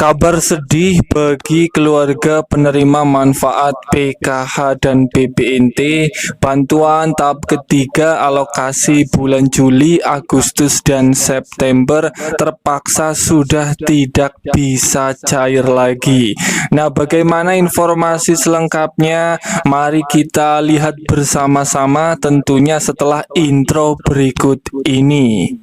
Kabar sedih bagi keluarga penerima manfaat PKH dan BPNT. Bantuan tahap ketiga alokasi bulan Juli, Agustus, dan September terpaksa sudah tidak bisa cair lagi. Nah, bagaimana informasi selengkapnya? Mari kita lihat bersama-sama, tentunya setelah intro berikut ini.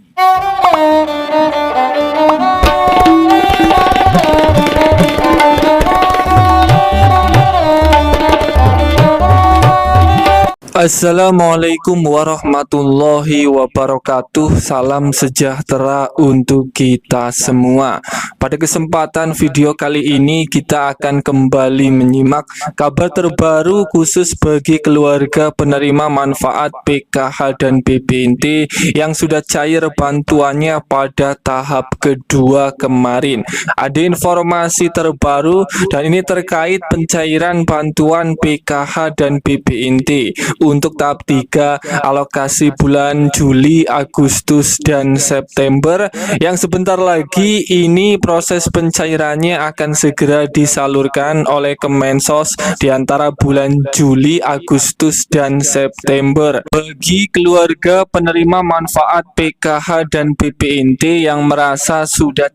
Assalamualaikum warahmatullahi wabarakatuh. Salam sejahtera untuk kita semua. Pada kesempatan video kali ini kita akan kembali menyimak kabar terbaru khusus bagi keluarga penerima manfaat PKH dan BPNT yang sudah cair bantuannya pada tahap kedua kemarin. Ada informasi terbaru dan ini terkait pencairan bantuan PKH dan BPNT untuk tahap 3 alokasi bulan Juli, Agustus, dan September yang sebentar lagi ini proses pencairannya akan segera disalurkan oleh Kemensos di antara bulan Juli, Agustus, dan September. Bagi keluarga penerima manfaat PKH dan BPNT yang merasa sudah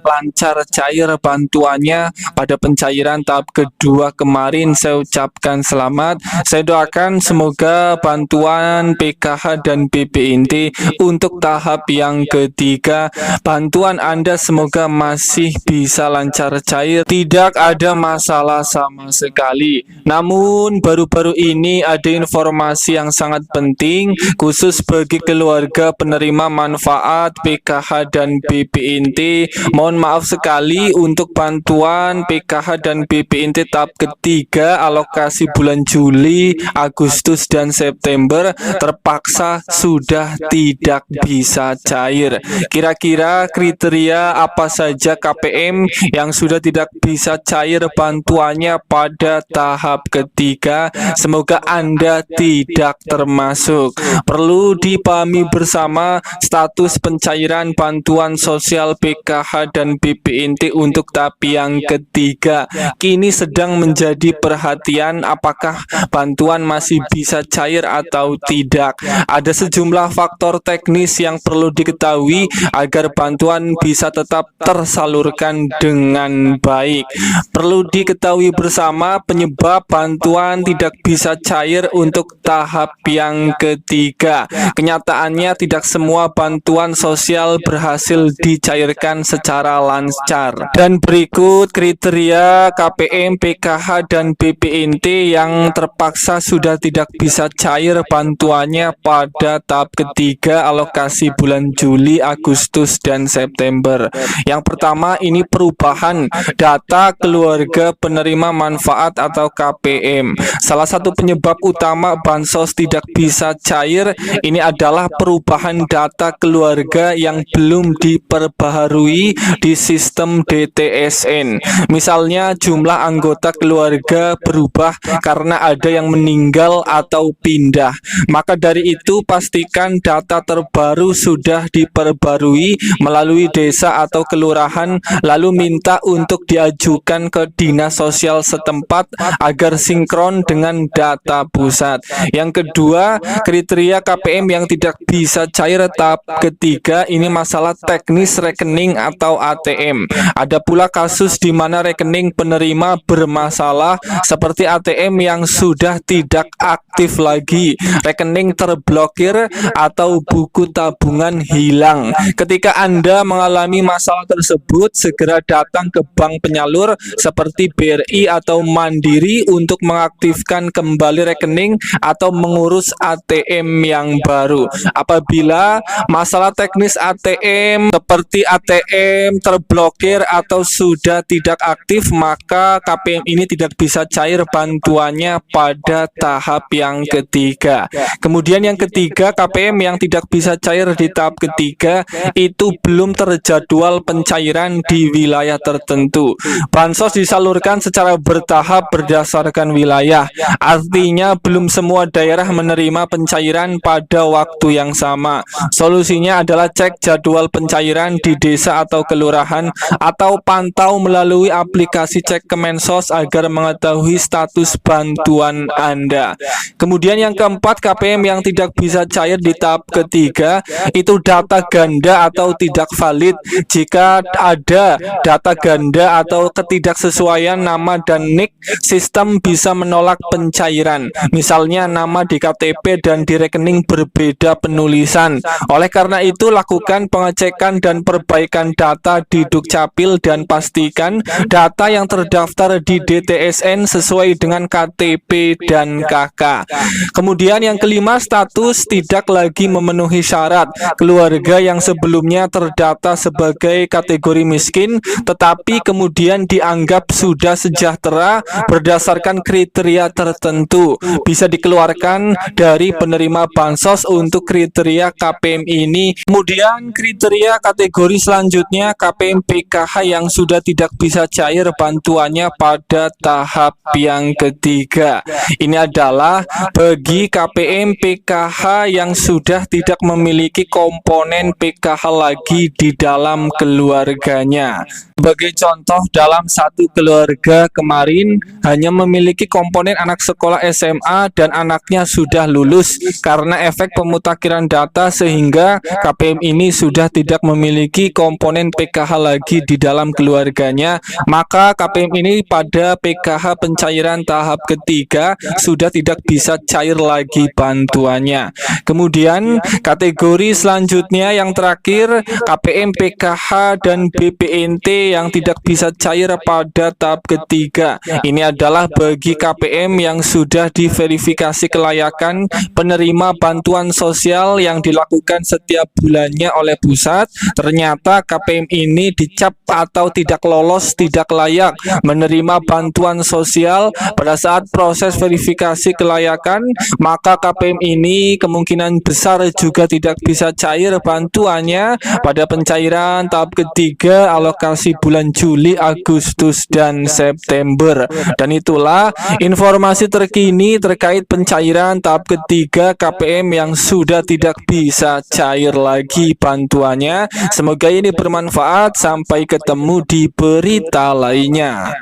lancar cair bantuannya pada pencairan tahap kedua kemarin, saya ucapkan selamat. Saya doakan semoga bantuan PKH dan BPNT untuk tahap yang ketiga, bantuan Anda semoga masih bisa lancar cair, tidak ada masalah sama sekali. Namun baru-baru ini ada informasi yang sangat penting khusus bagi keluarga penerima manfaat PKH dan BPNT. Mohon maaf sekali untuk bantuan PKH dan BPNT tahap ketiga alokasi bulan Juli, Agustus, dan September terpaksa sudah tidak bisa cair. Kira-kira kriteria apa saja KPM yang sudah tidak bisa cair bantuannya pada tahap ketiga? Semoga Anda tidak termasuk. Perlu dipahami bersama, status pencairan bantuan sosial PKH dan BPNT untuk tahap yang ketiga kini sedang menjadi perhatian. Apakah bantuan masih bisa cair atau tidak? Ada sejumlah faktor teknis yang perlu diketahui agar bantuan bisa tetap tersalurkan dengan baik. Perlu diketahui bersama penyebab bantuan tidak bisa cair untuk tahap yang ketiga. Kenyataannya tidak semua bantuan sosial berhasil dicairkan secara lancar. Dan berikut kriteria KPM, PKH, dan BPNT yang terpaksa sudah tidak bisa cair bantuannya pada tahap ketiga alokasi bulan Juli, Agustus, dan September. Yang pertama, ini perubahan data keluarga penerima manfaat atau KPM. Salah satu penyebab utama bansos tidak bisa cair ini adalah perubahan data keluarga yang belum diperbaharui di sistem DTSN. Misalnya jumlah anggota keluarga berubah karena ada yang meninggal atau pindah. Maka dari itu pastikan data terbaru sudah diperbarui melalui desa atau kelurahan, lalu minta untuk diajukan ke dinas sosial setempat agar sinkron dengan data pusat. Yang kedua, kriteria KPM yang tidak bisa cair tahap ketiga ini masalah teknis rekening atau ATM. Ada pula kasus di mana rekening penerima bermasalah seperti ATM yang sudah tidak aktif lagi, rekening terblokir, atau buku tabungan hilang. Ketika Anda mengalami masalah tersebut, segera datang ke bank penyalur seperti BRI atau Mandiri untuk mengaktifkan kembali rekening atau mengurus ATM yang baru. Apabila masalah teknis ATM seperti ATM terblokir atau sudah tidak aktif, maka KPM ini tidak bisa cair bantuannya pada tahap tahap yang ketiga. Kemudian yang ketiga, KPM yang tidak bisa cair di tahap ketiga itu belum terjadwal pencairan di wilayah tertentu. Bansos disalurkan secara bertahap berdasarkan wilayah. Artinya belum semua daerah menerima pencairan pada waktu yang sama. Solusinya adalah cek jadwal pencairan di desa atau kelurahan atau pantau melalui aplikasi Cek Kemensos agar mengetahui status bantuan Anda. Kemudian yang keempat, KPM yang tidak bisa cair di tahap ketiga itu data ganda atau tidak valid. Jika ada data ganda atau ketidaksesuaian nama dan NIK, sistem bisa menolak pencairan. Misalnya nama di KTP dan di rekening berbeda penulisan. Oleh karena itu, lakukan pengecekan dan perbaikan data di Dukcapil dan pastikan data yang terdaftar di DTSN sesuai dengan KTP dan KK. Kemudian yang kelima, status tidak lagi memenuhi syarat. Keluarga yang sebelumnya terdata sebagai kategori miskin tetapi kemudian dianggap sudah sejahtera berdasarkan kriteria tertentu bisa dikeluarkan dari penerima bansos untuk kriteria KPM ini. Kemudian kriteria kategori selanjutnya, KPM PKH yang sudah tidak bisa cair bantuannya pada tahap yang ketiga. Ini adalah bagi KPM PKH yang sudah tidak memiliki komponen PKH lagi di dalam keluarganya. Sebagai contoh, dalam satu keluarga kemarin hanya memiliki komponen anak sekolah SMA dan anaknya sudah lulus. Karena efek pemutakhiran data sehingga KPM ini sudah tidak memiliki komponen PKH lagi di dalam keluarganya, maka KPM ini pada PKH pencairan tahap ketiga sudah tidak bisa cair lagi bantuannya. Kemudian kategori selanjutnya yang terakhir, KPM PKH dan BPNT yang tidak bisa cair pada tahap ketiga. Ini adalah bagi KPM yang sudah diverifikasi kelayakan penerima bantuan sosial yang dilakukan setiap bulannya oleh pusat. Ternyata KPM ini dicap atau tidak lolos, tidak layak menerima bantuan sosial pada saat proses verifikasi kelayakan, maka KPM ini kemungkinan besar juga tidak bisa cair bantuannya pada pencairan tahap ketiga alokasi bulan Juli, Agustus, dan September. Dan itulah informasi terkini terkait pencairan tahap ketiga KPM yang sudah tidak bisa cair lagi bantuannya. Semoga ini bermanfaat. Sampai ketemu di berita lainnya.